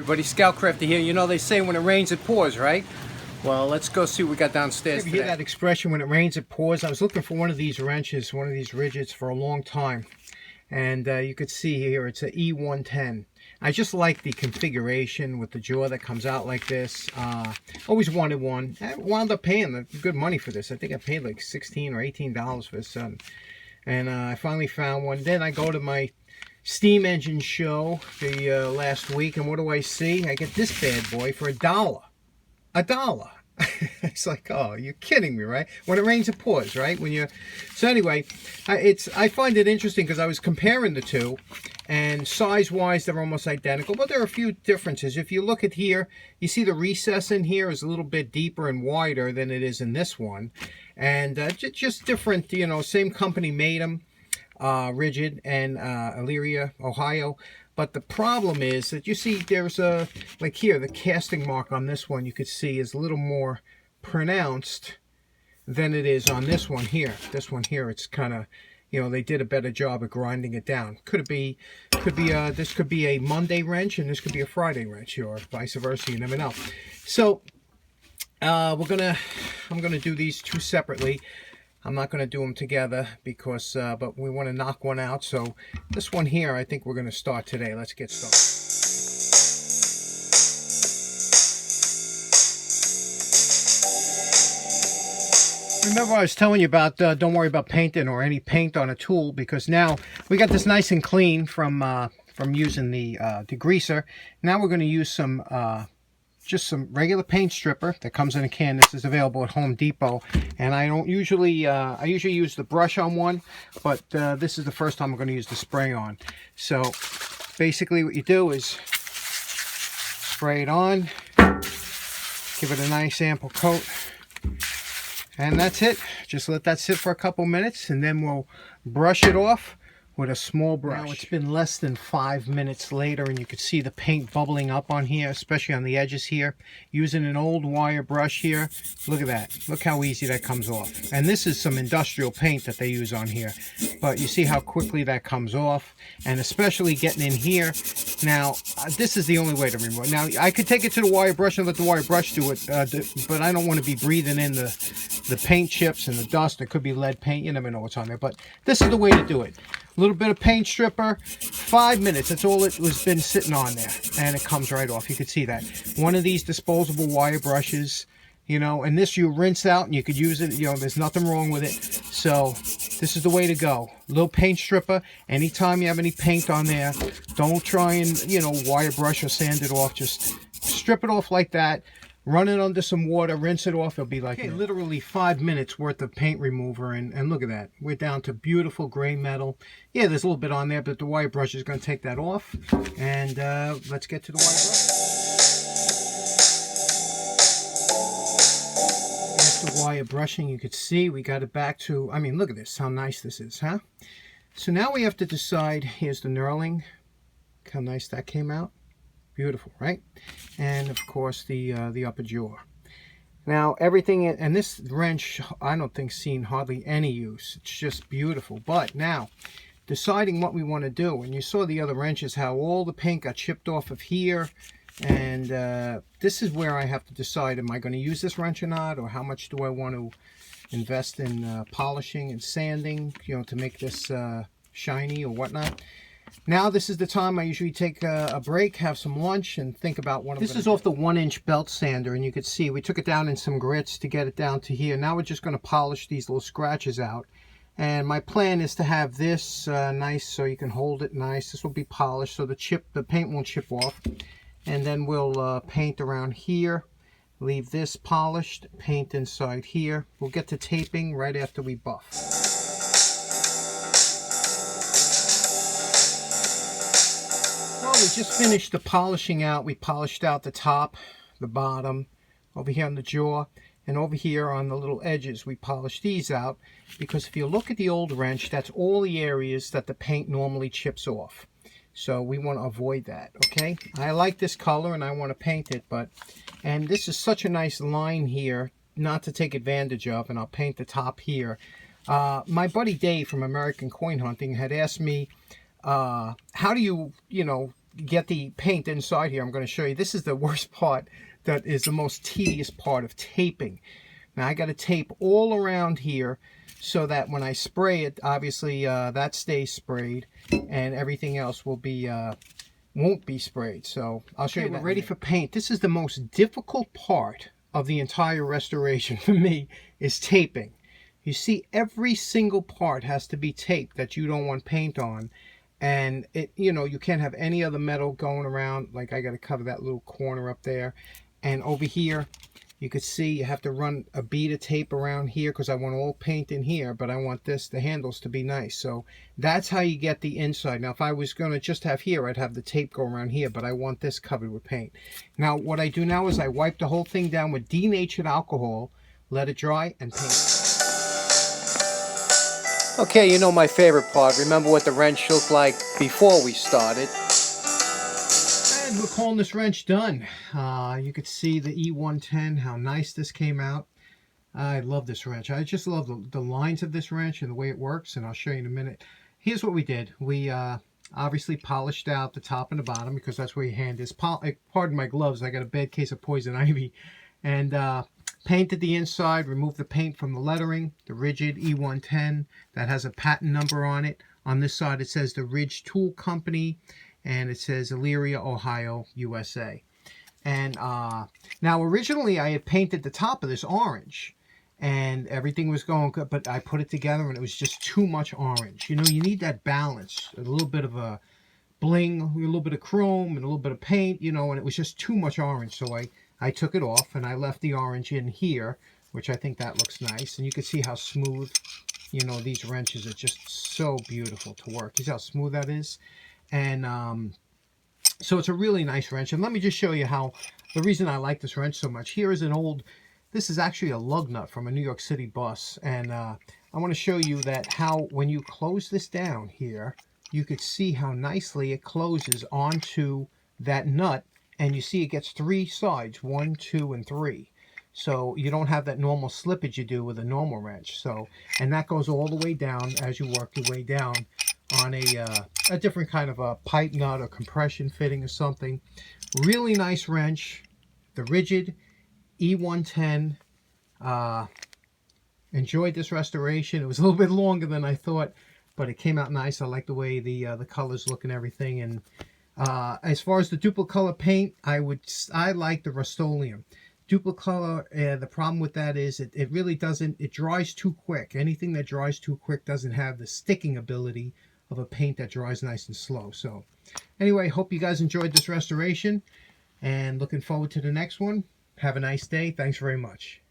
Everybody, Scoutcrafter here. You know they say when it rains it pours, right? Well, let's go see what we got downstairs today. You hear that expression, when it rains it pours? I was looking for one of these wrenches, one of these Ridgids for a long time. And you could see here, it's an E-110. I just like the configuration with the jaw that comes out like this. Always wanted one. I wound up paying good money for this. I think I paid like $16 or $18 for this. And I finally found one. Then I go to my steam engine show the last week, and what do I see? I get this bad boy for $1. $1. It's like, oh, you're kidding me, right? When it rains it pours, right? So anyway, I find it interesting because I was comparing the two, and size wise they're almost identical, but there are a few differences. If you look at here, you see the recess in here is a little bit deeper and wider than it is in this one, and just different, you know. Same company made them, Ridgid and Elyria, Ohio. But the problem is that you see there's like here, the casting mark on this one you could see is a little more pronounced than it is on this one here. This one here, it's kind of, you know, they did a better job of grinding it down. This could be a Monday wrench and this could be a Friday wrench, or vice versa, you never know. So I'm gonna do these two separately. I'm not going to do them together because, but we want to knock one out. So this one here, I think we're going to start today. Let's get started. Remember I was telling you about, don't worry about painting or any paint on a tool, because now we got this nice and clean from using the degreaser. Now we're going to use some just some regular paint stripper that comes in a can. This is available at Home Depot, and I don't usually I usually use the brush on one, but this is the first time I'm going to use the spray on. So basically what you do is spray it on, give it a nice ample coat, and that's it. Just let that sit for a couple minutes, and then we'll brush it off with a small brush. Now it's been less than 5 minutes later, and you can see the paint bubbling up on here, especially on the edges here. Using an old wire brush here, look at that. Look how easy that comes off. And this is some industrial paint that they use on here, but you see how quickly that comes off, and especially getting in here. Now this is the only way to remove it. Now I could take it to the wire brush and let the wire brush do it, but I don't want to be breathing in the paint chips and the dust. It could be lead paint, you never know what's on there, but this is the way to do it. A little bit of paint stripper, 5 minutes, that's all it was been sitting on there, and it comes right off. You could see that. One of these disposable wire brushes, you know, and this you rinse out and you could use it, you know, there's nothing wrong with it. So this is the way to go. Little paint stripper. Anytime you have any paint on there, don't try and, you know, wire brush or sand it off. Just strip it off like that. Run it under some water, rinse it off. It'll be like literally 5 minutes worth of paint remover, and look at that. We're down to beautiful gray metal. Yeah, there's a little bit on there, but the wire brush is going to take that off. And let's get to the wire brush. After wire brushing, you could see we got it back to, I mean, look at this, how nice this is, huh? So now we have to decide, here's the knurling. Look how nice that came out. Beautiful, right? And of course the upper jaw. Now everything, and this wrench I don't think seen hardly any use. It's just beautiful. But now deciding what we want to do, and you saw the other wrenches how all the paint got chipped off of here, and this is where I have to decide, am I going to use this wrench or not, or how much do I want to invest in polishing and sanding, you know, to make this shiny or whatnot. Now this is the time I usually take a break, have some lunch, and think about what I'm going to do. This is off the 1-inch belt sander, and you can see we took it down in some grits to get it down to here. Now we're just going to polish these little scratches out. And my plan is to have this nice so you can hold it nice. This will be polished so the paint won't chip off. And then we'll paint around here. Leave this polished, paint inside here. We'll get to taping right after we buff. We just finished the polishing out. We polished out the top, the bottom, over here on the jaw, and over here on the little edges. We polished these out because if you look at the old wrench, that's all the areas that the paint normally chips off. So we want to avoid that, okay? I like this color and I want to paint it, and this is such a nice line here not to take advantage of, and I'll paint the top here. My buddy Dave from American Coin Hunting had asked me, how do you, get the paint inside here, I'm going to show you. This is the worst part, that is the most tedious part of taping. Now I got to tape all around here so that when I spray it, obviously that stays sprayed and everything else will be won't be sprayed. So I'll show you that. We're ready for paint. This is the most difficult part of the entire restoration for me, is taping. You see, every single part has to be taped that you don't want paint on. And it, you know, you can't have any other metal going around. Like I got to cover that little corner up there. And over here, you can see you have to run a bead of tape around here because I want all paint in here, but I want the handles to be nice. So that's how you get the inside. Now, if I was going to just have here, I'd have the tape go around here, but I want this covered with paint. Now, what I do now is I wipe the whole thing down with denatured alcohol, let it dry, and paint. Okay, you know my favorite part. Remember what the wrench looked like before we started. And we're calling this wrench done. You could see the E-110, how nice this came out. I love this wrench. I just love the lines of this wrench and the way it works, and I'll show you in a minute. Here's what we did. We obviously polished out the top and the bottom because that's where your hand is. Pardon my gloves. I got a bad case of poison ivy. And painted the inside, removed the paint from the lettering, the Ridgid E-110 that has a patent number on it. On this side it says the Ridge Tool Company, and it says Elyria, Ohio, USA. And now originally I had painted the top of this orange, and everything was going good, but I put it together and it was just too much orange. You know, you need that balance, a little bit of a bling, a little bit of chrome, and a little bit of paint, you know, and it was just too much orange. So I took it off and I left the orange in here, which I think that looks nice. And you can see how smooth, you know, these wrenches are just so beautiful to work. You see how smooth that is? And so it's a really nice wrench. And let me just show you how, the reason I like this wrench so much. Here is an old, this is actually a lug nut from a New York City bus. And I want to show you that how, when you close this down here, you could see how nicely it closes onto that nut. And you see it gets three sides, 1, 2, and 3. So you don't have that normal slippage you do with a normal wrench. So, and that goes all the way down as you work your way down on a different kind of a pipe nut or compression fitting or something. Really nice wrench. The Ridgid E-110. Enjoyed this restoration. It was a little bit longer than I thought, but it came out nice. I like the way the colors look and everything. And as far as the Duplicolor paint, I like the Rust-Oleum. Duplicolor, the problem with that is it really doesn't, it dries too quick. Anything that dries too quick doesn't have the sticking ability of a paint that dries nice and slow. So anyway, hope you guys enjoyed this restoration and looking forward to the next one. Have a nice day. Thanks very much.